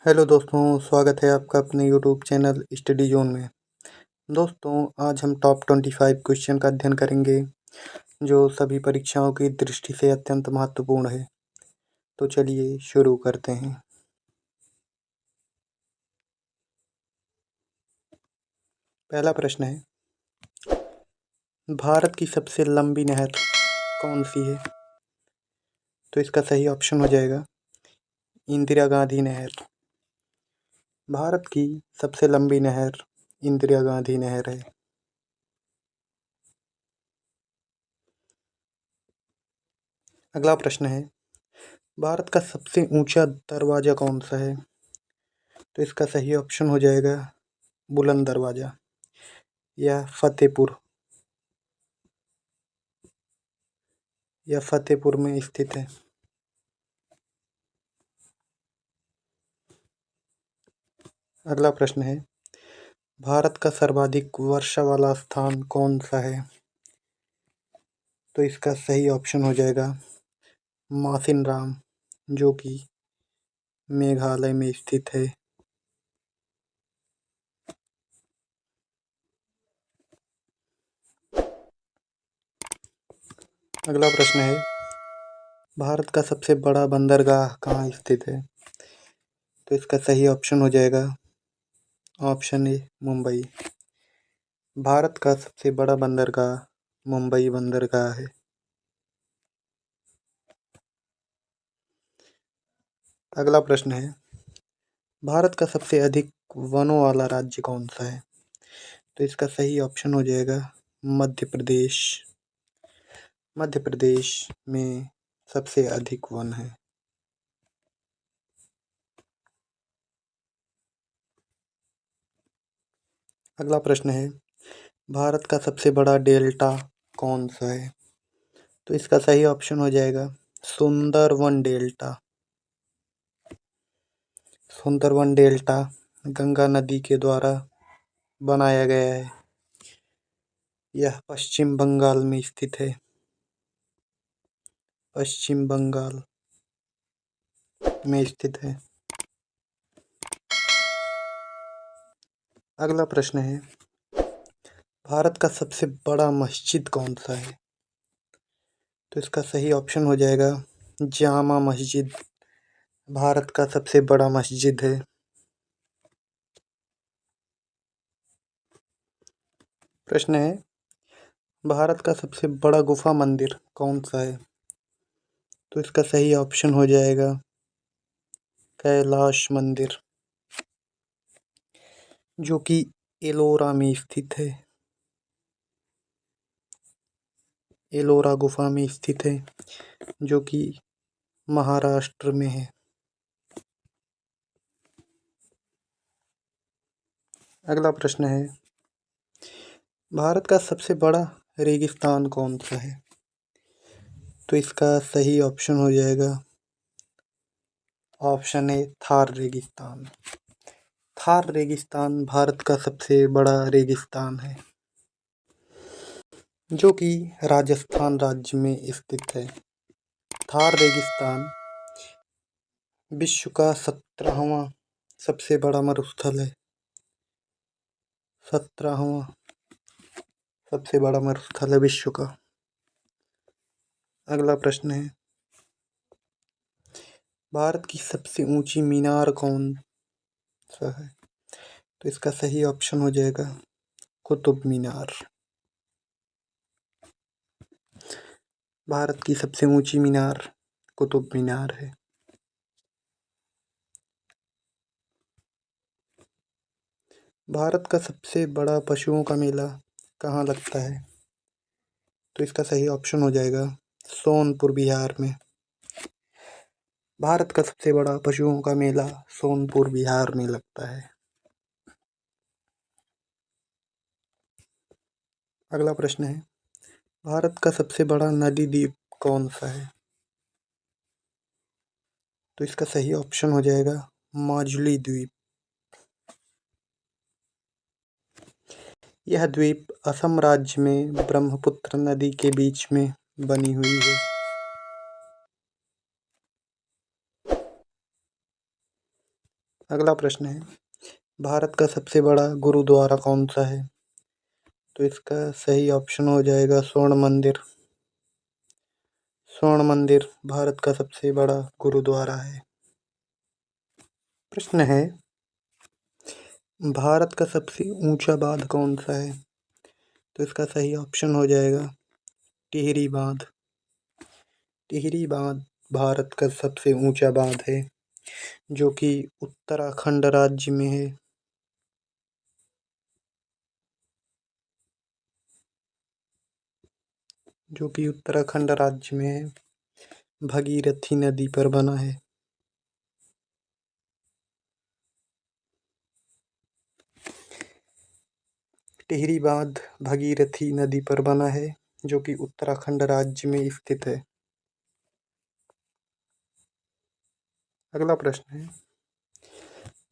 Hello दोस्तों, स्वागत है आपका अपने यूट्यूब चैनल स्टडी जोन में। दोस्तों, आज हम टॉप 25 क्वेश्चन का अध्ययन करेंगे जो सभी परीक्षाओं की दृष्टि से अत्यंत महत्वपूर्ण है। तो चलिए शुरू करते हैं। पहला प्रश्न है, भारत की सबसे लंबी नहर कौन सी है? तो इसका सही ऑप्शन हो जाएगा इंदिरा गांधी नहर। भारत की सबसे लंबी नहर इंदिरा गांधी नहर है। अगला प्रश्न है, भारत का सबसे ऊंचा दरवाजा कौन सा है? तो इसका सही ऑप्शन हो जाएगा बुलंद दरवाजा या फतेहपुर में स्थित है। अगला प्रश्न है, भारत का सर्वाधिक वर्षा वाला स्थान कौन सा है? तो इसका सही ऑप्शन हो जाएगा मासिनराम, जो कि मेघालय में स्थित है। अगला प्रश्न है, भारत का सबसे बड़ा बंदरगाह कहाँ स्थित है? तो इसका सही ऑप्शन हो जाएगा ऑप्शन ए मुंबई। भारत का सबसे बड़ा बंदरगाह मुंबई बंदरगाह है। अगला प्रश्न है, भारत का सबसे अधिक वनों वाला राज्य कौन सा है? तो इसका सही ऑप्शन हो जाएगा मध्य प्रदेश। मध्य प्रदेश में सबसे अधिक वन है। अगला प्रश्न है, भारत का सबसे बड़ा डेल्टा कौन सा है? तो इसका सही ऑप्शन हो जाएगा सुंदरवन डेल्टा। सुंदरवन डेल्टा गंगा नदी के द्वारा बनाया गया है। यह पश्चिम बंगाल में स्थित है। पश्चिम बंगाल में स्थित है। अगला प्रश्न है, भारत का सबसे बड़ा मस्जिद कौन सा है? तो इसका सही ऑप्शन हो जाएगा जामा मस्जिद। भारत का सबसे बड़ा मस्जिद है। प्रश्न है, भारत का सबसे बड़ा गुफा मंदिर कौन सा है? तो इसका सही ऑप्शन हो जाएगा कैलाश मंदिर, जो कि एलोरा में स्थित है। एलोरा गुफा में स्थित है, जो कि महाराष्ट्र में है। अगला प्रश्न है, भारत का सबसे बड़ा रेगिस्तान कौन सा है? तो इसका सही ऑप्शन हो जाएगा ऑप्शन ए थार रेगिस्तान। थार रेगिस्तान भारत का सबसे बड़ा रेगिस्तान है, जो कि राजस्थान राज्य में स्थित है। थार रेगिस्तान विश्व का 17वां सबसे बड़ा मरुस्थल है। 17वां सबसे बड़ा मरुस्थल है विश्व का। अगला प्रश्न है, भारत की सबसे ऊंची मीनार कौन सा है? तो इसका सही ऑप्शन हो जाएगा कुतुब मीनार। भारत की सबसे ऊंची मीनार कुतुब मीनार है। भारत का सबसे बड़ा पशुओं का मेला कहाँ लगता है? तो इसका सही ऑप्शन हो जाएगा सोनपुर बिहार में। भारत का सबसे बड़ा पशुओं का मेला सोनपुर बिहार में लगता है। अगला प्रश्न है, भारत का सबसे बड़ा नदी द्वीप कौन सा है? तो इसका सही ऑप्शन हो जाएगा माजुली द्वीप। यह द्वीप असम राज्य में ब्रह्मपुत्र नदी के बीच में बनी हुई है। अगला प्रश्न है, भारत का सबसे बड़ा गुरुद्वारा कौन सा है? तो इसका सही ऑप्शन हो जाएगा स्वर्ण मंदिर। स्वर्ण मंदिर भारत का सबसे बड़ा गुरुद्वारा है। प्रश्न है, भारत का सबसे ऊंचा बांध कौन सा है? तो इसका सही ऑप्शन हो जाएगा टिहरी बांध। टिहरी बांध भारत का सबसे ऊंचा बांध है, जो कि उत्तराखंड राज्य में है। जो कि उत्तराखंड राज्य में है, भगीरथी नदी पर बना है। टिहरी बांध भगीरथी नदी पर बना है, जो कि उत्तराखंड राज्य में स्थित है। अगला प्रश्न है,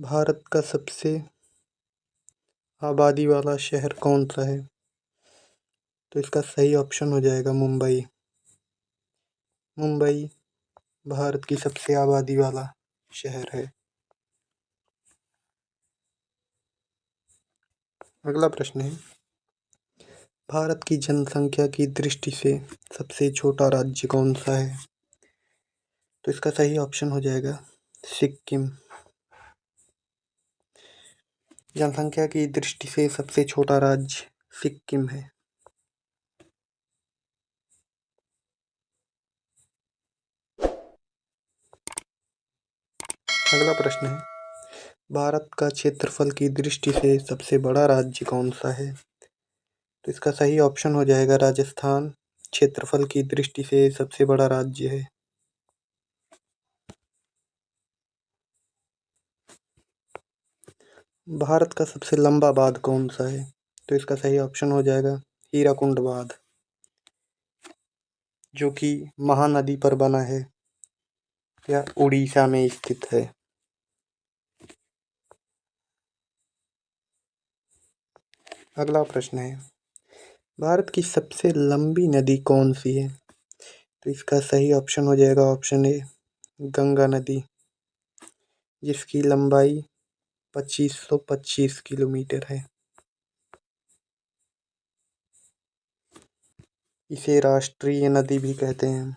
भारत का सबसे आबादी वाला शहर कौन सा है? तो इसका सही ऑप्शन हो जाएगा मुंबई। मुंबई भारत की सबसे आबादी वाला शहर है। अगला प्रश्न है, भारत की जनसंख्या की दृष्टि से सबसे छोटा राज्य कौन सा है? तो इसका सही ऑप्शन हो जाएगा सिक्किम। जनसंख्या की दृष्टि से सबसे छोटा राज्य सिक्किम है। अगला प्रश्न है, भारत का क्षेत्रफल की दृष्टि से सबसे बड़ा राज्य कौन सा है? तो इसका सही ऑप्शन हो जाएगा राजस्थान। क्षेत्रफल की दृष्टि से सबसे बड़ा राज्य है। भारत का सबसे लंबा बांध कौन सा है? तो इसका सही ऑप्शन हो जाएगा हीराकुंड बांध, जो कि महानदी पर बना है या उड़ीसा में स्थित है। अगला प्रश्न है, भारत की सबसे लंबी नदी कौन सी है? तो इसका सही ऑप्शन हो जाएगा ऑप्शन ए गंगा नदी, जिसकी लंबाई 2525 किलोमीटर है। इसे राष्ट्रीय नदी भी कहते हैं।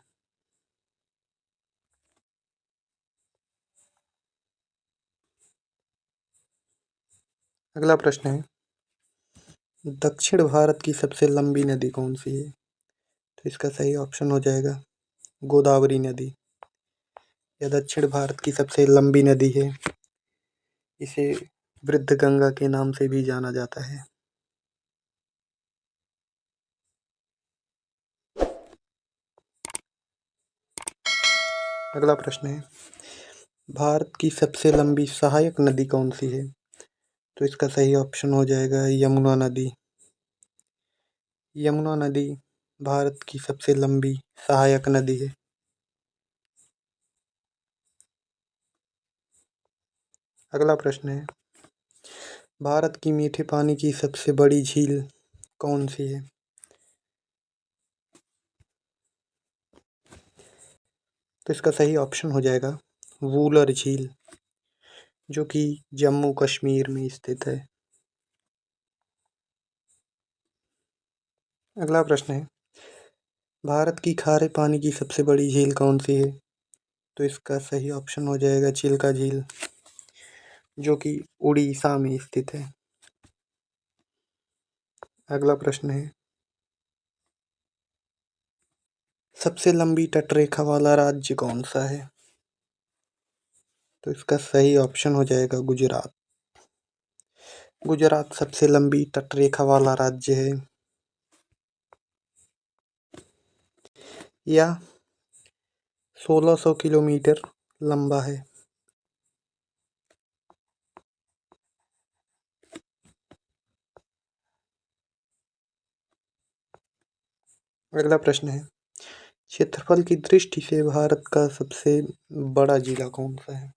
अगला प्रश्न है, दक्षिण भारत की सबसे लंबी नदी कौन सी है? तो इसका सही ऑप्शन हो जाएगा गोदावरी नदी। यह दक्षिण भारत की सबसे लंबी नदी है। इसे वृद्ध गंगा के नाम से भी जाना जाता है। अगला प्रश्न है, भारत की सबसे लंबी सहायक नदी कौन सी है? तो इसका सही ऑप्शन हो जाएगा यमुना नदी। यमुना नदी भारत की सबसे लंबी सहायक नदी है। अगला प्रश्न है, भारत की मीठे पानी की सबसे बड़ी झील कौन सी है? तो इसका सही ऑप्शन हो जाएगा वूलर झील, जो कि जम्मू कश्मीर में स्थित है। अगला प्रश्न है, भारत की खारे पानी की सबसे बड़ी झील कौन सी है? तो इसका सही ऑप्शन हो जाएगा चिल्का झील, जो कि उड़ीसा में स्थित है। अगला प्रश्न है, सबसे लंबी तटरेखा वाला राज्य कौन सा है? तो इसका सही ऑप्शन हो जाएगा गुजरात। गुजरात सबसे लंबी तटरेखा वाला राज्य है। यह 1600 किलोमीटर लंबा है। अगला प्रश्न है, क्षेत्रफल की दृष्टि से भारत का सबसे बड़ा जिला कौन सा है?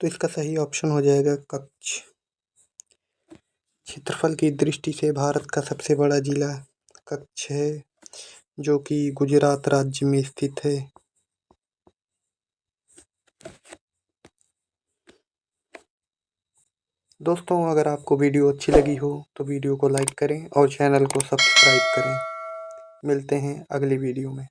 तो इसका सही ऑप्शन हो जाएगा कच्छ। क्षेत्रफल की दृष्टि से भारत का सबसे बड़ा जिला कच्छ है, जो कि गुजरात राज्य में स्थित है। दोस्तों अगर आपको वीडियो अच्छी लगी हो तो वीडियो को लाइक करें और चैनल को सब्सक्राइब करें। मिलते हैं अगली वीडियो में।